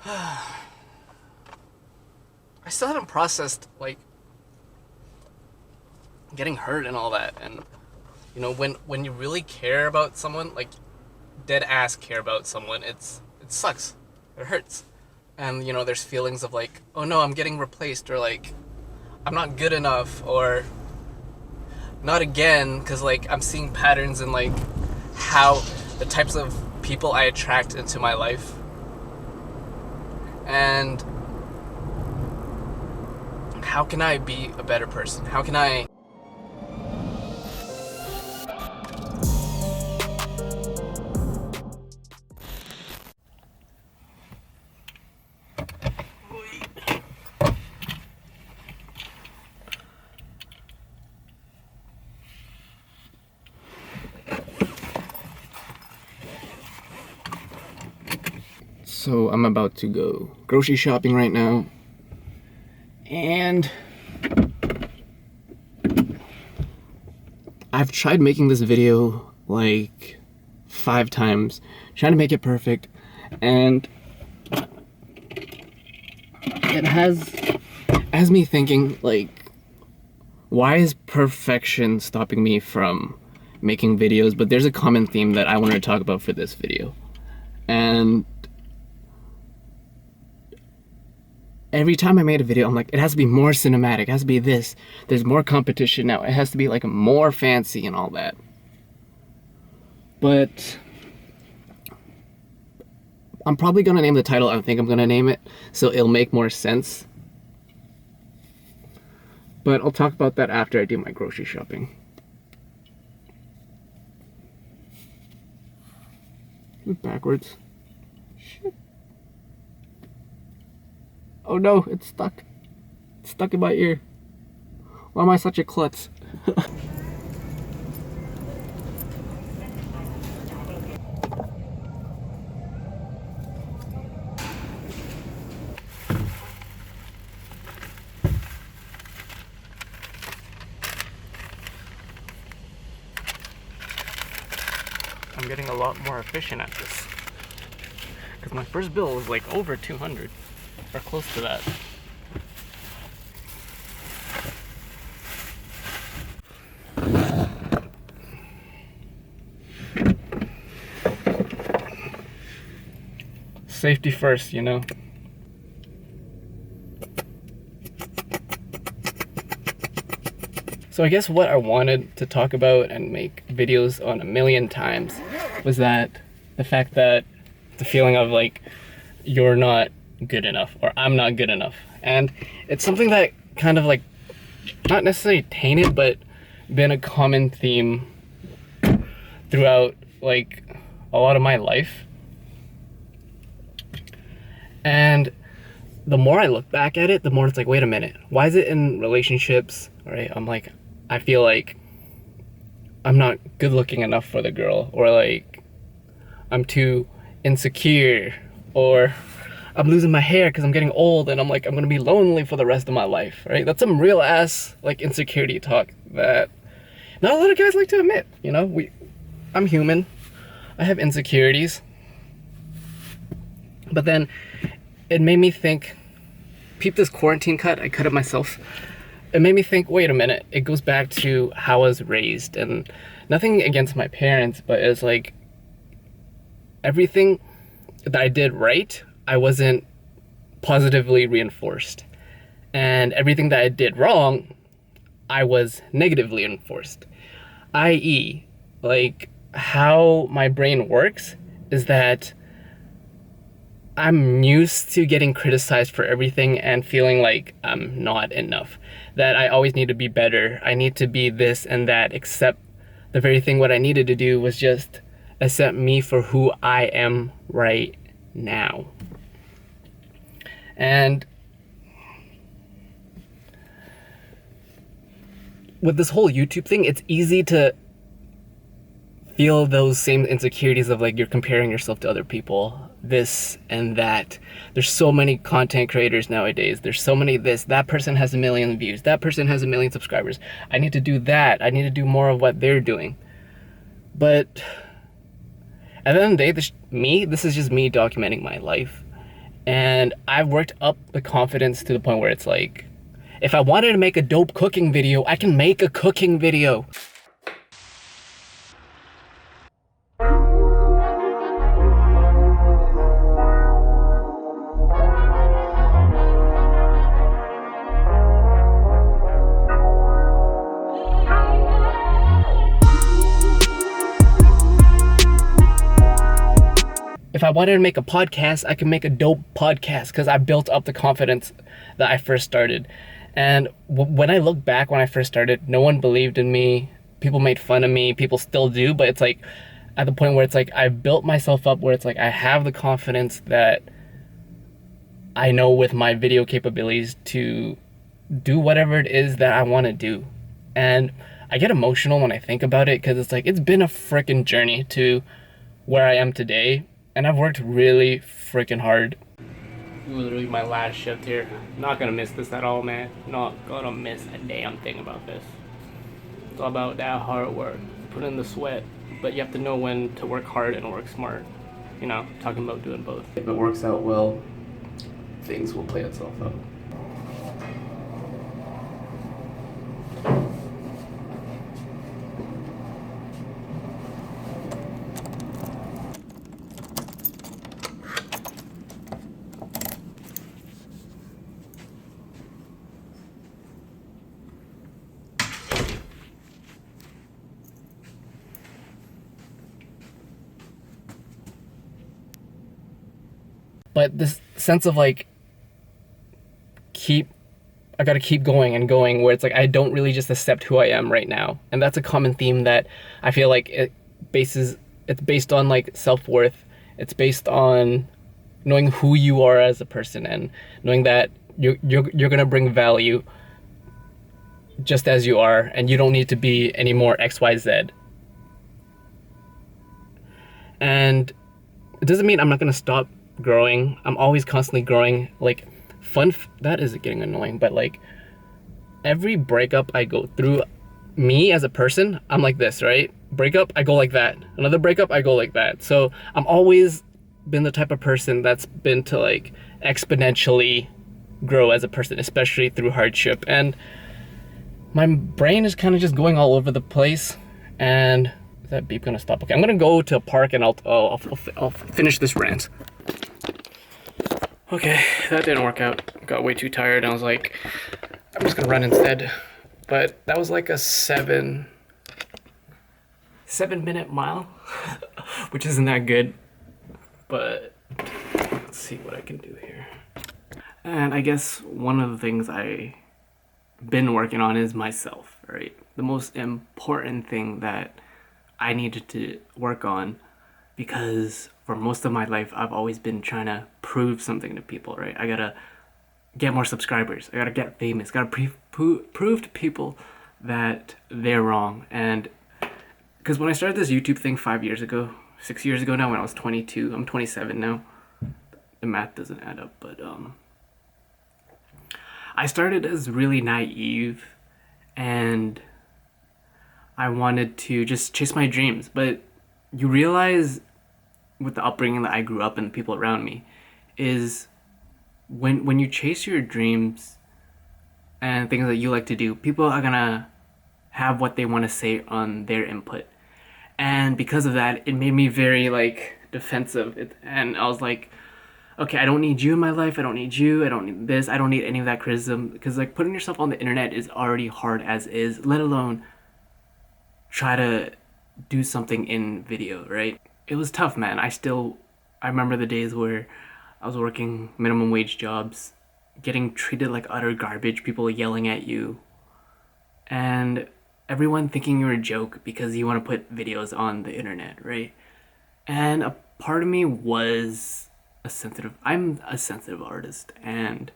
I still haven't processed like getting hurt and all that. And when you really care about someone, like dead ass care about someone, it sucks. It hurts. And there's feelings of like, oh no, I'm getting replaced, or like I'm not good enough, or not again, because like I'm seeing patterns in like how the types of people I attract into my life. And how can I be a better person? How can I So I'm about to go grocery shopping right now, and I've tried making this video like 5 times, trying to make it perfect, and it has me thinking like, why is perfection stopping me from making videos? But there's a common theme that I wanted to talk about for this video. And every time I made a video, I'm like, it has to be more cinematic, it has to be this, there's more competition now, it has to be like more fancy and all that. But I'm probably gonna name the title I think I'm gonna name it, so it'll make more sense. But I'll talk about that after I do my grocery shopping. Backwards. Shit. Oh no, it's stuck. It's stuck in my ear. Why am I such a klutz? I'm getting a lot more efficient at this. Because my first bill was like over 200, or close to that. Safety first, you know? So I guess what I wanted to talk about and make videos on a million times was that the fact that the feeling of like, you're not good enough, or I'm not good enough. And it's something that kind of like, not necessarily tainted, but been a common theme throughout like a lot of my life. And the more I look back at it, the more it's like, wait a minute, why is it in relationships, right? I'm like, I feel like I'm not good looking enough for the girl, or like I'm too insecure, or I'm losing my hair because I'm getting old and I'm like, I'm gonna be lonely for the rest of my life, right? That's some real ass like insecurity talk that not a lot of guys like to admit, you know? I'm human, I have insecurities. But then it made me think, peep this quarantine cut, I cut it myself. It made me think, wait a minute, it goes back to how I was raised, and nothing against my parents, but it's like everything that I did right, I wasn't positively reinforced. And everything that I did wrong, I was negatively reinforced. i.e., like how my brain works is that I'm used to getting criticized for everything and feeling like I'm not enough. That I always need to be better. I need to be this and that, except the very thing what I needed to do was just accept me for who I am right now. And with this whole YouTube thing, it's easy to feel those same insecurities of like you're comparing yourself to other people, this and that. There's so many content creators nowadays. There's so many this, that person has 1 million views, that person has 1 million subscribers. I need to do that. I need to do more of what they're doing. But at the end of the day, this is just me documenting my life. And I've worked up the confidence to the point where it's like, if I wanted to make a dope cooking video, I can make a cooking video. If I wanted to make a podcast, I can make a dope podcast because I built up the confidence that I first started. And when I look back when I first started, no one believed in me. People made fun of me. People still do. But it's like at the point where it's like I built myself up where it's like I have the confidence that I know with my video capabilities to do whatever it is that I want to do. And I get emotional when I think about it because it's like it's been a freaking journey to where I am today. And I've worked really freaking hard. Literally my last shift here. Not gonna miss this at all, man. Not gonna miss a damn thing about this. It's all about that hard work. Put in the sweat. But you have to know when to work hard and work smart. You know, talking about doing both. If it works out well, things will play itself out. But this sense of like I gotta keep going and going, where it's like I don't really just accept who I am right now. And that's a common theme that I feel like it's based on like self-worth. It's based on knowing who you are as a person and knowing that you're gonna bring value just as you are, and you don't need to be any more XYZ. And it doesn't mean I'm not gonna stop growing. I'm always constantly growing. Like that is getting annoying, but like every breakup I go through, me as a person, I'm like this, right? Breakup, I go like that. Another breakup, I go like that. So I'm always been the type of person that's been to like exponentially grow as a person, especially through hardship. And my brain is kind of just going all over the place. And is that beep gonna stop? Okay, I'm gonna go to a park and I'll finish this rant. Okay, that didn't work out. Got way too tired and I was like, I'm just gonna run instead. But that was like a 7-minute mile, which isn't that good. But let's see what I can do here. And I guess one of the things I've been working on is myself, right? The most important thing that I needed to work on, because for most of my life, I've always been trying to prove something to people, right? I gotta get more subscribers. I gotta get famous. Gotta prove to people that they're wrong. And because when I started this YouTube thing 6 years ago now, when I was 22, I'm 27 now. The math doesn't add up, but I started as really naive and I wanted to just chase my dreams. But you realize with the upbringing that I grew up and the people around me is when you chase your dreams and things that you like to do, people are gonna have what they want to say on their input. And because of that, it made me very like defensive. And I was like, okay, I don't need you in my life. I don't need you. I don't need this. I don't need any of that criticism. Because like putting yourself on the internet is already hard as is, let alone try to do something in video, right? It was tough, man. I remember the days where I was working minimum wage jobs, getting treated like utter garbage, people yelling at you, and everyone thinking you're a joke because you want to put videos on the internet, right? And a part of me was I'm a sensitive artist, and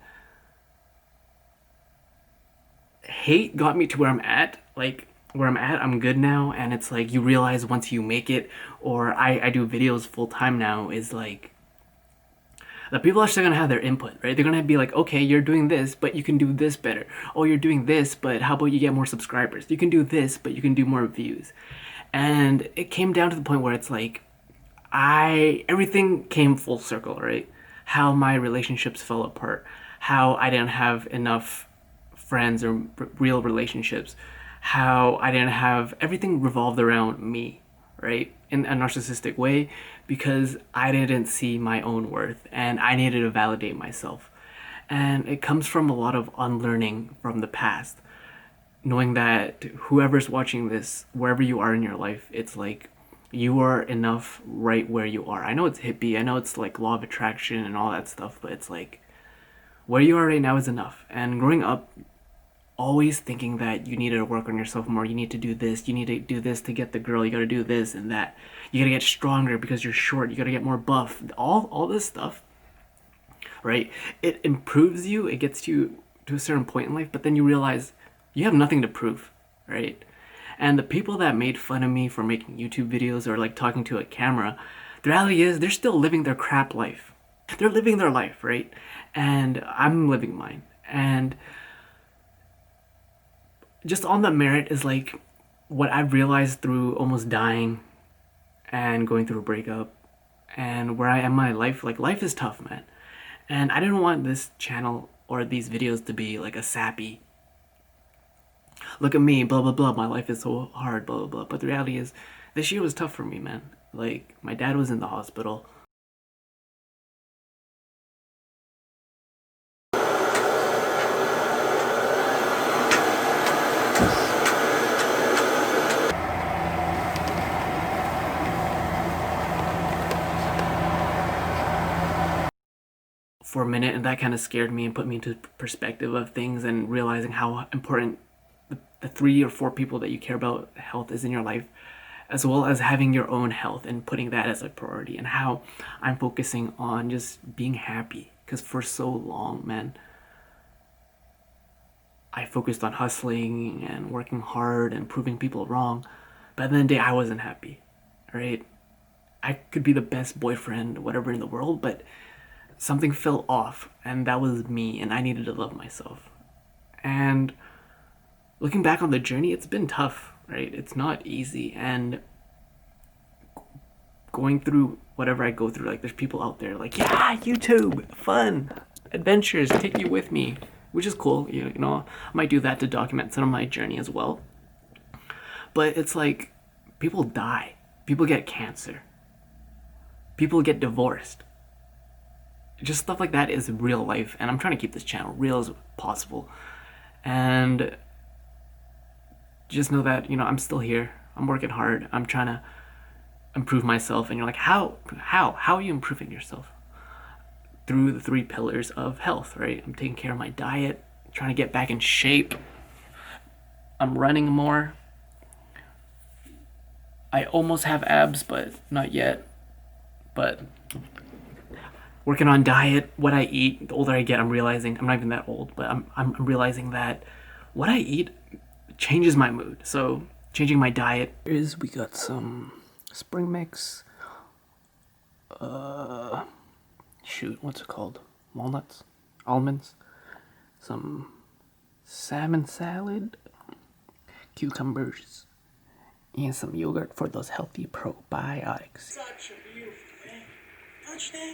hate got me to where I'm at. Like, where I'm at, I'm good now, and it's like you realize once you make it, or I do videos full time now, is like the people are still gonna have their input, right? They're gonna be like, okay, you're doing this, but you can do this better. Oh, you're doing this, but how about you get more subscribers? You can do this, but you can do more views. And it came down to the point where it's like everything came full circle, right? how my relationships fell apart, how I didn't have enough friends or real relationships, how I didn't have everything revolved around me, right? In a narcissistic way, because I didn't see my own worth and I needed to validate myself. And it comes from a lot of unlearning from the past, knowing that whoever's watching this, wherever you are in your life, it's like you are enough right where you are. I know it's hippie, I know it's like law of attraction and all that stuff, but it's like where you are right now is enough. And growing up, always thinking that you needed to work on yourself more, you need to do this, you need to do this to get the girl, you gotta do this and that, you gotta get stronger because you're short, you gotta get more buff, all this stuff, right? It improves you, it gets you to a certain point in life, but then you realize you have nothing to prove, right? And the people that made fun of me for making YouTube videos or like talking to a camera, the reality is they're still living their crap life. They're living their life, right? And I'm living mine. And just on the merit is like what I've realized through almost dying and going through a breakup and where I am in my life. Like, life is tough, man. And I didn't want this channel or these videos to be like a sappy, look at me, blah, blah, blah, my life is so hard, blah, blah, blah. But the reality is, this year was tough for me, man. Like, my dad was in the hospital. For a minute, and that kind of scared me and put me into perspective of things and realizing how important the 3 or 4 people that you care about health is in your life, as well as having your own health and putting that as a priority, and how I'm focusing on just being happy. Because for so long, man, I focused on hustling and working hard and proving people wrong, but at the end of the day, I wasn't happy, right? I could be the best boyfriend, whatever, in the world, but something fell off, and that was me, and I needed to love myself. And looking back on the journey, it's been tough, right? It's not easy, and going through whatever I go through, like, there's people out there like, yeah, YouTube, fun, adventures, take you with me, which is cool. You know, I might do that to document some of my journey as well. But it's like, people die, people get cancer, people get divorced. Just stuff like that is real life, and I'm trying to keep this channel real as possible. And just know that, you know, I'm still here. I'm working hard. I'm trying to improve myself. And you're like, how are you improving yourself? Through the 3 pillars of health, right? I'm taking care of my diet, trying to get back in shape. I'm running more. I almost have abs, but not yet. But working on diet, what I eat. The older I get, I'm realizing, I'm not even that old, but I'm realizing that what I eat changes my mood. So changing my diet is, we got some spring mix, shoot, what's it called? Walnuts? Almonds? Some salmon salad, cucumbers, and some yogurt for those healthy probiotics.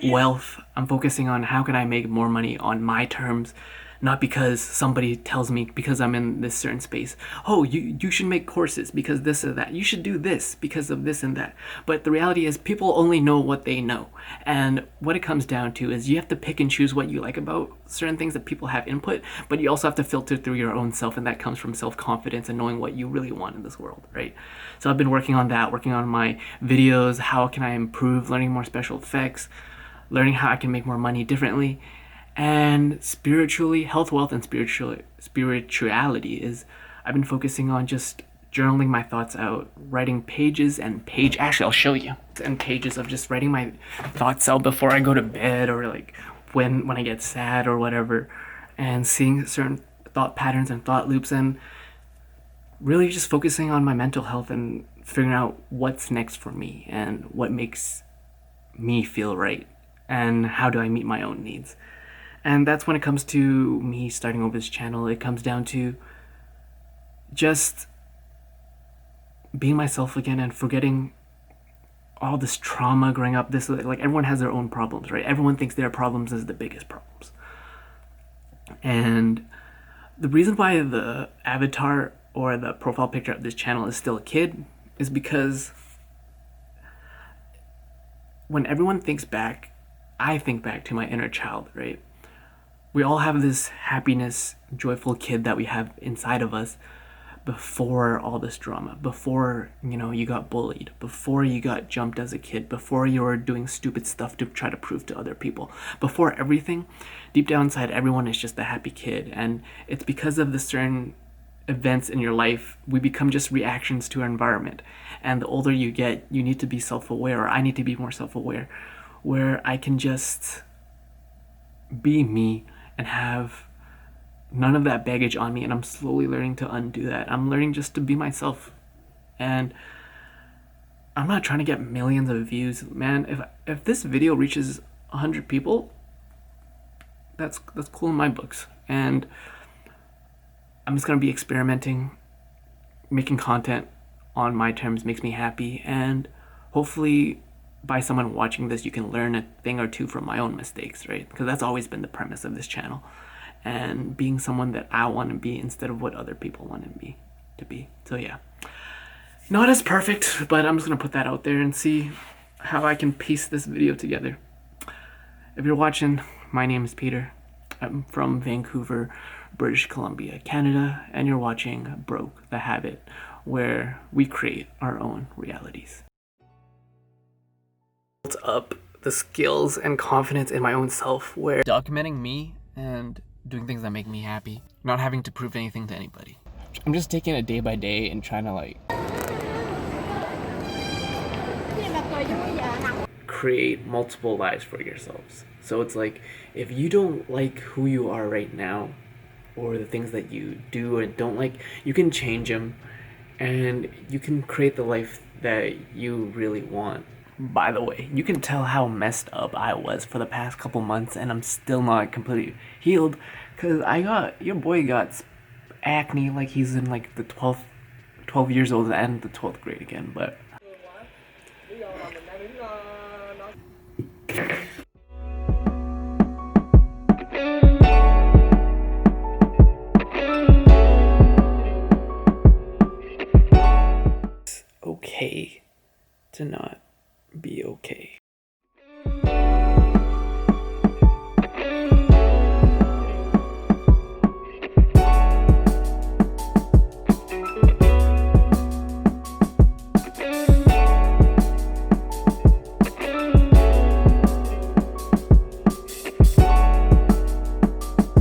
Wealth, I'm focusing on how can I make more money on my terms, not because somebody tells me, because I'm in this certain space, oh, you should make courses because this or that, you should do this because of this and that. But the reality is, people only know what they know, and what it comes down to is you have to pick and choose what you like about certain things that people have input, but you also have to filter through your own self, and that comes from self-confidence and knowing what you really want in this world, right? So I've been working on that, working on my videos, how can I improve, learning more special effects, learning how I can make more money differently. And spiritually, health, wealth, and spirituality is, I've been focusing on just journaling my thoughts out, writing pages and actually I'll show you, and pages of just writing my thoughts out before I go to bed, or like when I get sad or whatever, and seeing certain thought patterns and thought loops, and really just focusing on my mental health and figuring out what's next for me and what makes me feel right and how do I meet my own needs. And that's when it comes to me starting over this channel. It comes down to just being myself again and forgetting all this trauma growing up. This, like, everyone has their own problems, right? Everyone thinks their problems is the biggest problems. And the reason why the avatar or the profile picture of this channel is still a kid is because when everyone thinks back, I think back to my inner child, right? We all have this happiness, joyful kid that we have inside of us before all this drama, before, you got bullied, before you got jumped as a kid, before you were doing stupid stuff to try to prove to other people, before everything, deep down inside, everyone is just a happy kid. And it's because of the certain events in your life, we become just reactions to our environment. And the older you get, you need to be self-aware, or I need to be more self-aware, where I can just be me and have none of that baggage on me. And I'm slowly learning to undo that. I'm learning just to be myself. And I'm not trying to get millions of views, man. If this video reaches 100 people, that's cool in my books. And I'm just gonna be experimenting. Making content on my terms makes me happy, and hopefully by someone watching this, you can learn a thing or two from my own mistakes, right? Because that's always been the premise of this channel, and being someone that I want to be instead of what other people want me to be. So yeah, not as perfect, but I'm just gonna put that out there and see how I can piece this video together. If you're watching, my name is Peter. I'm from Vancouver, British Columbia, Canada, and you're watching Broke the Habit, where we create our own realities. Built up the skills and confidence in my own self, where documenting me and doing things that make me happy, not having to prove anything to anybody. I'm just taking it day by day and trying to create multiple lives for yourselves. So it's like, if you don't like who you are right now, or the things that you do and don't like, you can change them, and you can create the life that you really want. By the way, you can tell how messed up I was for the past couple months, and I'm still not completely healed, because your boy got acne like he's in like the 12 years old and the 12th grade again, but okay to not